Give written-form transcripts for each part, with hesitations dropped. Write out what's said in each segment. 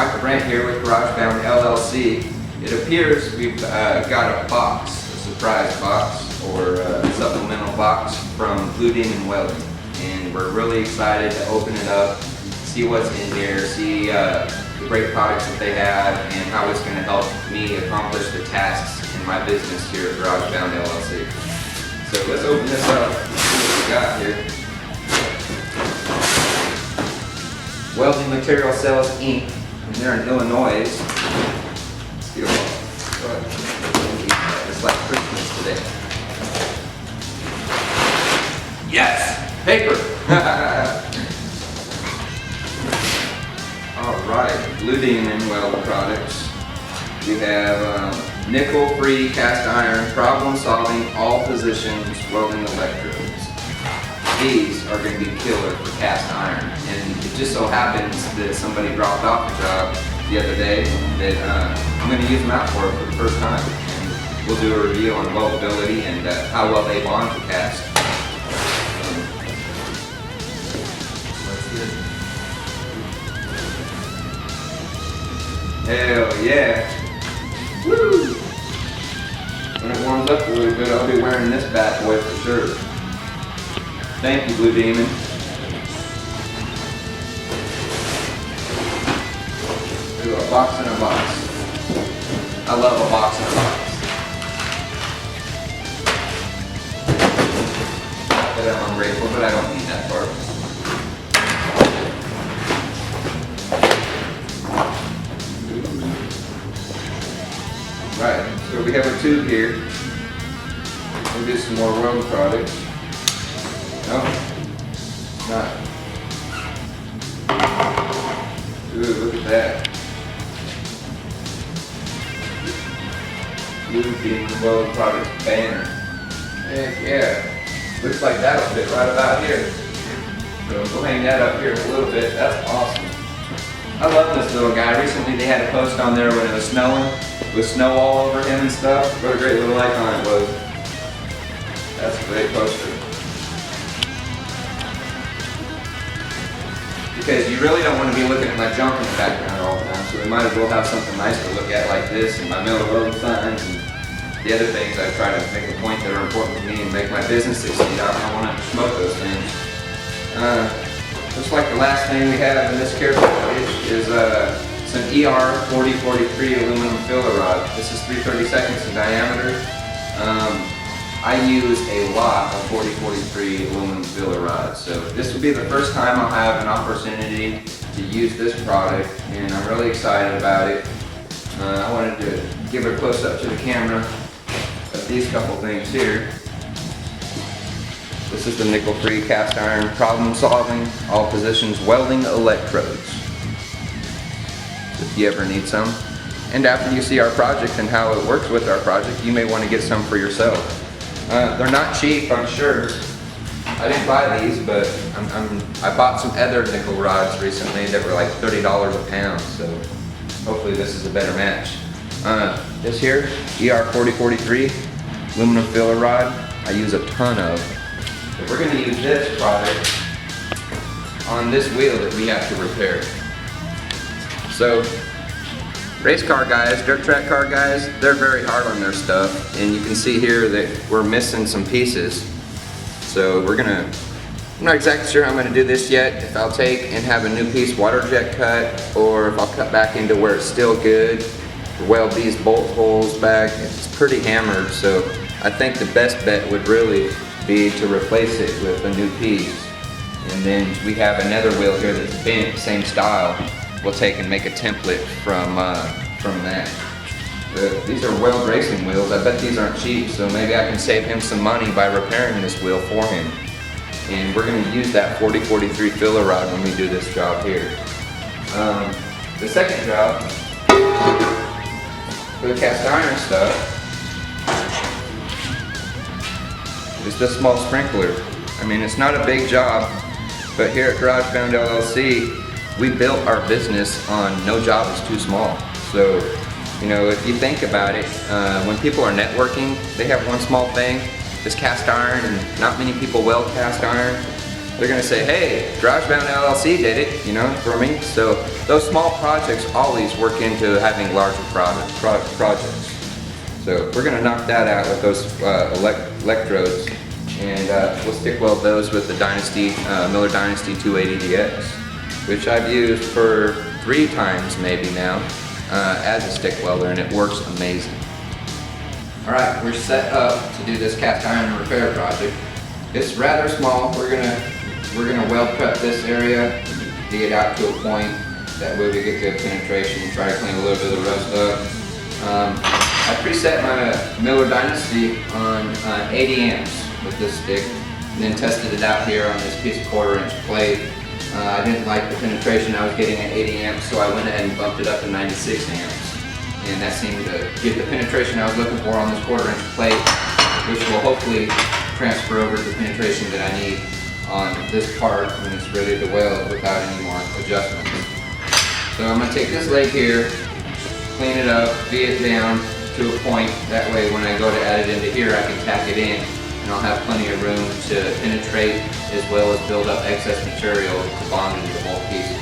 Michael Brandt here with GarageBound LLC. It appears we've got a box, a surprise box or a supplemental box from Blue Demon Welding, and we're really excited to open it up, see what's in here, see the great products that they have, and how it's going to help me accomplish the tasks in my business here at GarageBound LLC. So let's open this up, see what we got here. Welding Material Sales Inc. And they're in Illinois. Steel ball. It's like Christmas today. Yes! Paper! Alright, Blue Demon Weld products. We have nickel-free cast iron, problem-solving, all positions, welding electrodes. These are going to be killer for cast iron, and it just so happens that somebody dropped off a job the other day that I'm going to use them out for the first time. And we'll do a review on weldability and how well they bond to cast. Hell yeah! Woo! When it warms up a little bit, I'll be wearing this bad boy for sure. Thank you, Blue Demon. Ooh, a box in a box. I love a box in a box. Not that I'm ungrateful, but I don't need that part. Right, so we have a tube here. We'll get some more welding products. No, not. Ooh, look at that. Blue Demon Welding Products banner. Heck yeah. Looks like that'll fit right about here. So we'll hang that up here in a little bit. That's awesome. I love this little guy. Recently they had a post on there when it was snowing, with snow all over him and stuff. What a great little icon it was. That's a great poster. Because you really don't want to be looking at my junk in the background all the time, so we might as well have something nice to look at like this, and my metal welding signs, and the other things I try to make a point that are important to me and make my business succeed. I don't want to promote those things. Just like the last thing we have in this care package is some ER4043 aluminum filler rod. This is 3/32 in diameter. I use a lot of 4043 aluminum filler rods, so this will be the first time I'll have an opportunity to use this product, and I'm really excited about it. I wanted to give a close up to the camera of these couple things here. This is the nickel-free cast iron problem solving, all positions welding electrodes. If you ever need some. And after you see our project and how it works with our project, you may want to get some for yourself. They're not cheap, I'm sure. I didn't buy these, but I bought some other nickel rods recently that were like $30 a pound, so hopefully this is a better match. This here, ER4043 aluminum filler rod, I use a ton of. But we're going to use this product on this wheel that we have to repair. So, race car guys, dirt track car guys, they're very hard on their stuff, and you can see here that we're missing some pieces. So I'm not exactly sure how I'm gonna do this yet, if I'll take and have a new piece water jet cut, or if I'll cut back into where it's still good, weld these bolt holes back. It's pretty hammered, so I think the best bet would really be to replace it with a new piece. And then we have another wheel here that's bent, same style. We'll take and make a template from that. These are Weld racing wheels. I bet these aren't cheap, so maybe I can save him some money by repairing this wheel for him. And we're going to use that 4043 filler rod when we do this job here. The second job, for the cast iron stuff, is this small sprinkler. I mean, it's not a big job, but here at GarageBound LLC, we built our business on no job is too small. So, you know, if you think about it, when people are networking, they have one small thing, just cast iron, and not many people weld cast iron. they're gonna say, hey, GarageBound LLC did it, you know, for me. So those small projects always work into having larger projects. So we're gonna knock that out with those electrodes, and we'll stick weld those with the Miller Dynasty 280DX, which I've used for 3 times maybe now as a stick welder, and it works amazing. All right, we're set up to do this cast iron repair project. It's rather small. We're gonna weld prep this area, dig it out to a point. That way we get good penetration and try to clean a little bit of the rust up. I preset my Miller Dynasty on 80 amps with this stick, and then tested it out here on this piece of 1/4-inch plate. I didn't like the penetration I was getting at 80 amps, so I went ahead and bumped it up to 96 amps. And that seemed to get the penetration I was looking for on this 1/4-inch plate, which will hopefully transfer over the penetration that I need on this part when it's ready to weld without any more adjustments. So I'm going to take this leg here, clean it up, V it down to a point. That way when I go to add it into here, I can tack it in, and I'll have plenty of room to penetrate as well as build up excess material to bond into the whole piece.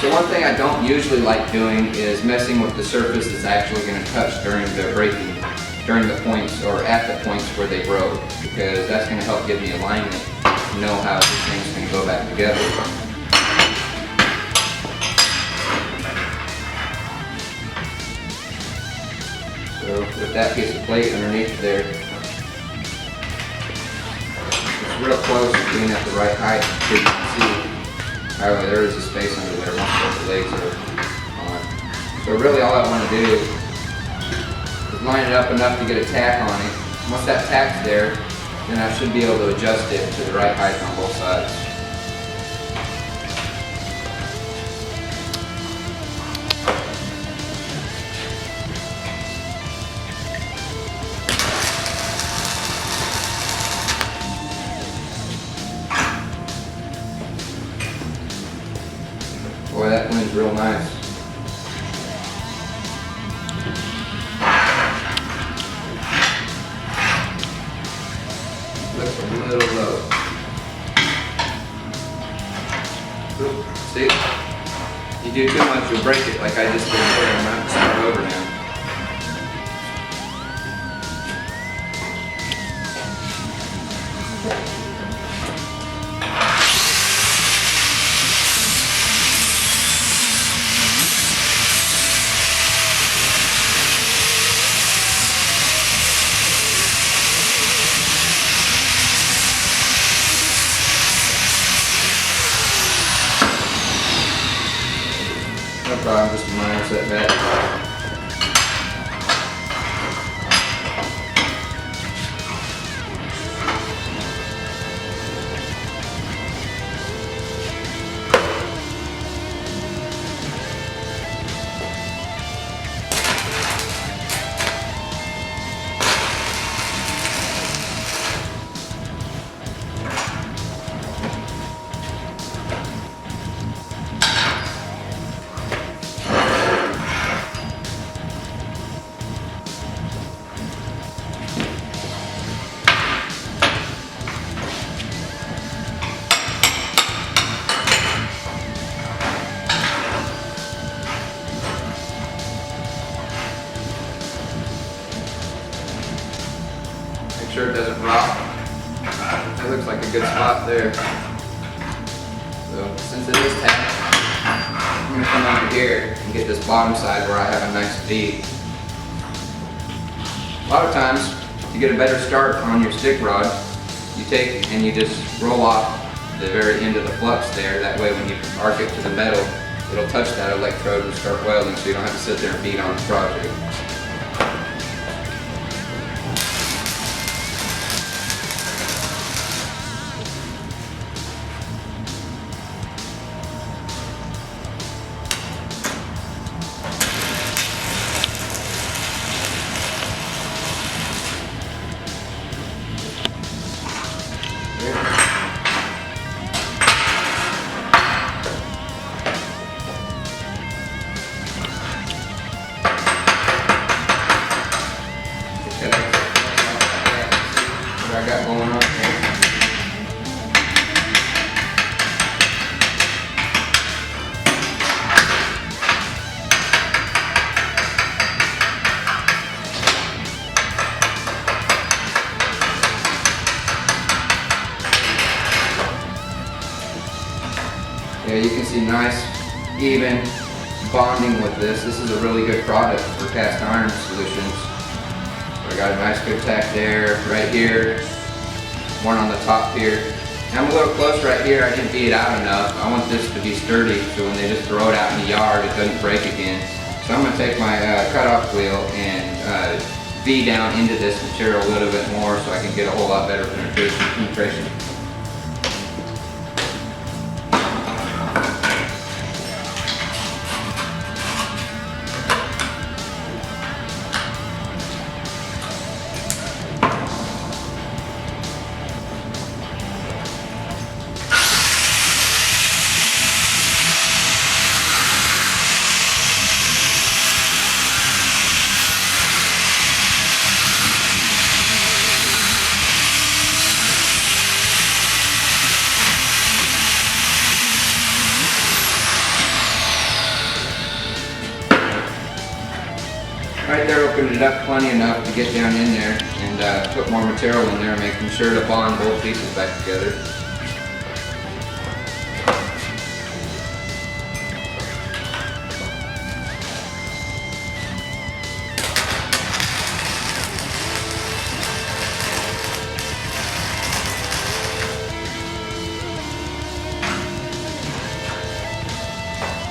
So one thing I don't usually like doing is messing with the surface that's actually going to touch during the braking, during the points or at the points where they broke, because that's going to help give me alignment to know how these things can go back together. So with that piece of plate underneath there, it's real close to being at the right height so you can see. However, there is a space under there once both the legs are on. So really all I want to do is line it up enough to get a tack on it. Once that tack's there, then I should be able to adjust it to the right height on both sides. Boy, that blends real nice. Looks a little low. Oop, see? You do too much, you'll break it like I just did there. I'm going to have to start over now. No problem, just a minor setback. good spot there. So since it is tacked, I'm going to come over here and get this bottom side where I have a nice V. A lot of times, to get a better start on your stick rod, you take and you just roll off the very end of the flux there. That way when you arc it to the metal, it'll touch that electrode and start welding, so you don't have to sit there and beat on the project. What I got going on here. Yeah, you can see nice, even bonding with this. This is a really good product for cast iron solutions. So I got a nice good tack there, right here, one on the top here. And I'm a little close right here, I didn't beat it out enough. I want this to be sturdy so when they just throw it out in the yard, it doesn't break again. So I'm going to take my cutoff wheel and V down into this material a little bit more so I can get a whole lot better penetration. Right there opened it up plenty enough to get down in there and put more material in there, making sure to bond both pieces back together.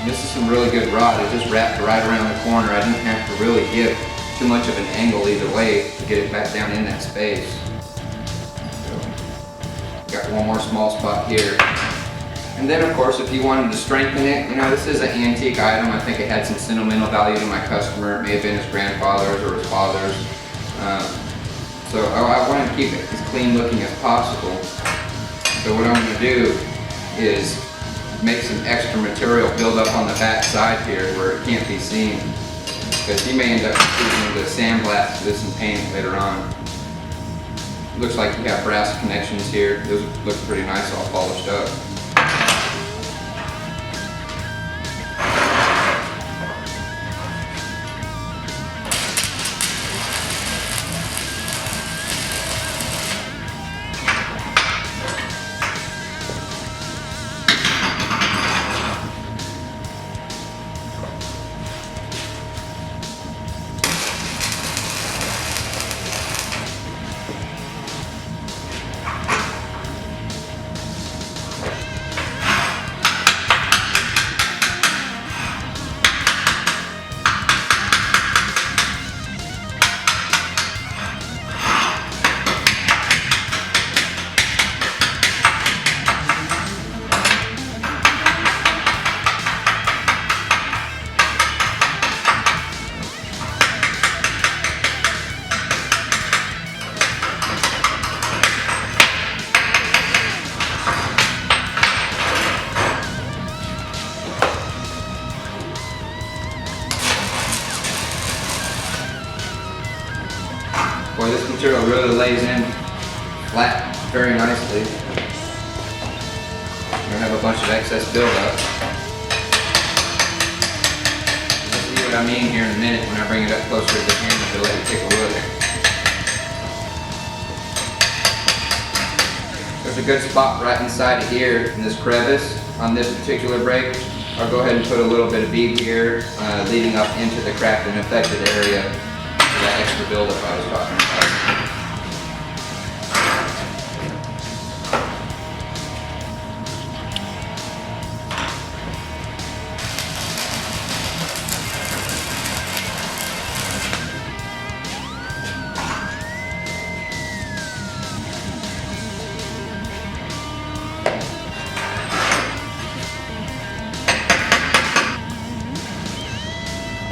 This is some really good rod. It just wrapped right around the corner. I didn't have to really give too much of an angle either way to get it back down in that space. So, got one more small spot here. And then of course if you wanted to strengthen it, you know, this is an antique item. I think it had some sentimental value to my customer. It may have been his grandfather's or his father's. So I wanted to keep it as clean looking as possible. So what I'm going to do is make some extra material build up on the back side here where it can't be seen, because you may end up using the sandblast this and paint it later on. Looks like you have brass connections here. Those look pretty nice, all polished up. Boy, this material really lays in flat very nicely. You're going to have a bunch of excess buildup. You'll see what I mean here in a minute when I bring it up closer to the camera to let you take a look. So there's a good spot right inside of here in this crevice on this particular break. I'll go ahead and put a little bit of bead here, leading up into the cracked and affected area for that extra buildup I was talking about.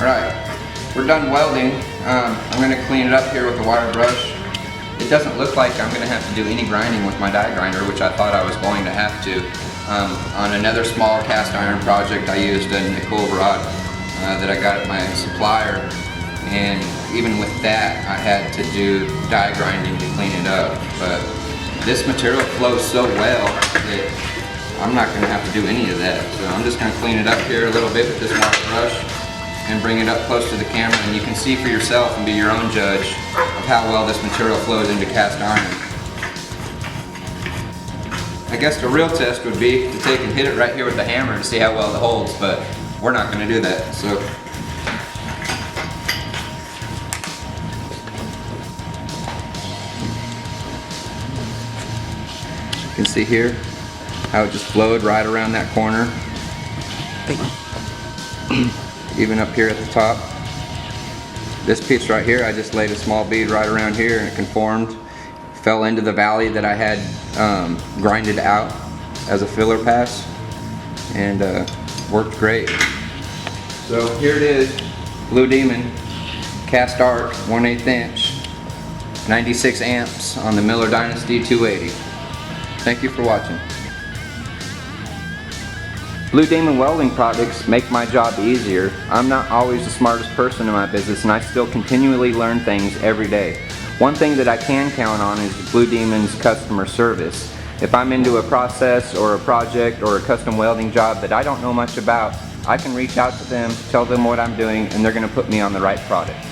Alright, we're done welding. I'm going to clean it up here with the wire brush. It doesn't look like I'm going to have to do any grinding with my die grinder, which I thought I was going to have to. On another small cast iron project, I used a nickel rod that I got at my supplier, and even with that I had to do die grinding to clean it up. But this material flows so well that I'm not going to have to do any of that. So I'm just going to clean it up here a little bit with this wire brush and bring it up close to the camera, and you can see for yourself and be your own judge of how well this material flows into cast iron. I guess the real test would be to take and hit it right here with the hammer to see how well it holds, but we're not going to do that. So you can see here how it just flowed right around that corner. Even up here at the top. This piece right here, I just laid a small bead right around here and it conformed, fell into the valley that I had grinded out as a filler pass, and worked great. So here it is, Blue Demon CASTARC 1/8 inch, 96 amps on the Miller Dynasty 280. Thank you for watching. Blue Demon welding products make my job easier. I'm not always the smartest person in my business, and I still continually learn things every day. One thing that I can count on is Blue Demon's customer service. If I'm into a process or a project or a custom welding job that I don't know much about, I can reach out to them, tell them what I'm doing, and they're going to put me on the right product.